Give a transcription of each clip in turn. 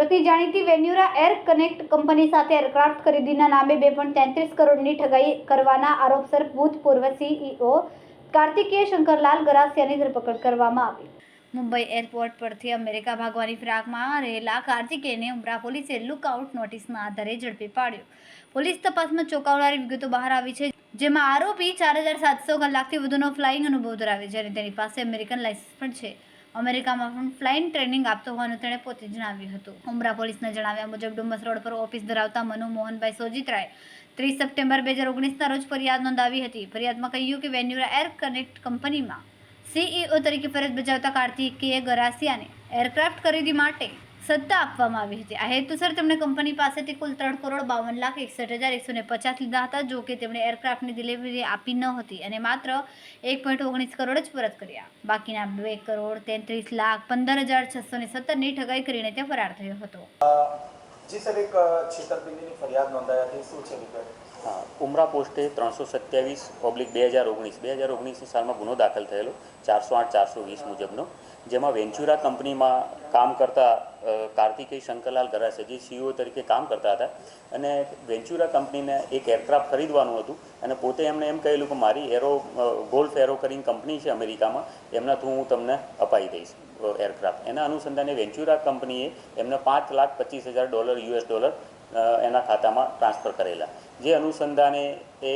સુરતની જાણીતી વેન્યુરા air connect company સાથે એરક્રાફ્ટ ખરીદીના નામે 2.33 કરોડની ઠગાઈ કરવાના આરોપસર ભૂતપૂર્વ સીઈઓ કાર્તિકેય શંકરલાલ ગરાસિયાની ધરપકડ કરવામાં આવી। મુંબઈ એરપોર્ટ પરથી અમેરિકા ભાગવાની ફિરાકમાં રહેલા કાર્તિકેયને ઉમરા પોલીસે લુકઆઉટ નોટિસના આધારે ઝડપી પાડ્યો। પોલીસ તપાસમાં ચોંકાવનારી વિગતો બહાર આવી છે, જેમાં આરોપી 4700 કલાકથી વધુનો ફ્લાઇંગ અનુભવ ધરાવે છે અને તેની પાસે અમેરિકન લાયસન્સ પણ છે। અમેરિકામાં પણ ફ્લાઇંગ ટ્રેનિંગ આપતો હોવાનું તેણે પોતે જણાવ્યું હતું। ઉમરા પોલીસના જણાવ્યા મુજબ ડુમસ રોડ પર ઓફિસ ધરાવતા મનુ મોહનભાઈ સોજીત્રાએ 30 સપ્ટેમ્બર 2019ના રોજ ફરિયાદ નોંધાવી હતી। ફરિયાદમાં કહ્યું કે વેન્યુરા એર કનેક્ટ કંપનીમાં સીઈઓ તરીકે ફરજ બજાવતા કાર્તિકેય ગરાસિયાને એરક્રાફ્ટ ખરીદી માટે સત્તા આપવામાં આવી હતી। આ હેતુસર તેમણે કંપની પાસેથી કુલ 3,62,61,150 લીધા હતા, જો કે તેમણે એરક્રાફ્ટની ડિલિવરી આપી ન હતી અને માત્ર 1.19 કરોડ જ પરત કર્યા। બાકીના 2,63,15,617ની ઠગાઈ કરીને તે ફરાર થયો હતો। જી સર, એક છેતરપિંડીની ફરિયાદ નોંધાઈ હતી, શું છે વિગત? હા, ઉમરા પોસ્ટે 327/2019 સાલમાં ગુનો દાખલ થયેલો 408/420 મુજબનો, જેમાં વેન્ચુરા કંપનીમાં કામ કરતા કાર્તિકેય શંકરલાલ ગરાસિયા જે સીઈઓ તરીકે કામ કરતા હતા અને વેન્ચુરા કંપનીને એક એરક્રાફ્ટ ખરીદવાનું હતું અને પોતે એમણે એમ કહેલું કે મારી ગોલ્ફ એરો કરીને કંપની છે અમેરિકામાં, એમના થ્રુ હું તમને અપાઈ દઈશ એરક્રાફ્ટ। એના અનુસંધાને વેન્ચુરા કંપનીએ એમને $5,25,000 એના ખાતામાં ટ્રાન્સફર કરેલા, જે અનુસંધાને એ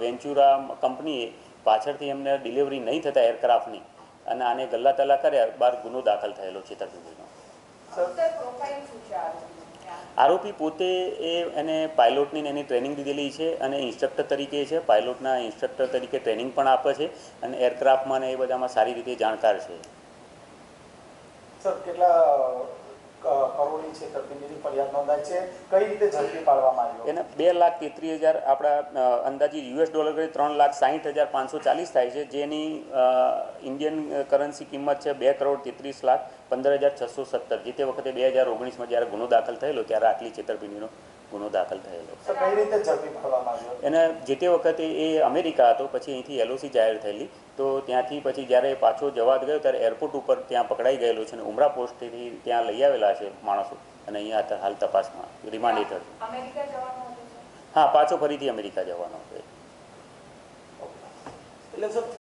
વેન્ચુરા કંપનીએ પાછળથી એમને ડિલિવરી નહીં થતા એરક્રાફ્ટની અને આને ગલ્લા તલ્લા કર્યા બાદ ગુનો દાખલ થયેલો છેતરપિંડીનો। આરોપી પોતે એને પાયલોટની એની ટ્રેનિંગ દીધેલી છે અને ઇન્સ્ટ્રક્ટર તરીકે છે, પાયલોટના ઇન્સ્ટ્રક્ટર તરીકે ટ્રેનિંગ પણ આપે છે અને એરક્રાફ્ટમાં ને એ બધામાં સારી રીતે જાણકાર છે। સર, કેટલા કરોડની છેતરપિંડીની ફરિયાદ નોંધાઈ છે, કઈ રીતે ઝડપી પાડવામાં આવ્યો? એને 2,33,000 આપણા અંદાજિત $3,60,540 થાય છે, જેની ઇન્ડિયન કરન્સી કિંમત છે 2,33,15,617, જે તે વખતે 2019માં જ્યારે ગુનો દાખલ થયેલો ત્યારે આટલી છેતરપિંડીનો ગુનો દાખલ થયેલો। કઈ રીતે ઝડપી પાડવામાં આવ્યો? એને જે તે વખતે એ અમેરિકા હતો, પછી અહીંથી એલઓસી જાહેર થયેલી, તો ત્યાંથી પછી જ્યારે પાછો જવા ગયો ત્યારે એરપોર્ટ ઉપર ત્યાં પકડાઈ ગયેલો છે અને ઉમરા પોસ્ટથી ત્યાં લઈ આવેલા છે માણસો અને અહીંયા હાલ તપાસમાં રિમાન્ડ હેઠળ। હા, પાછો ફરીથી અમેરિકા જવાનો હતો। એટલે સર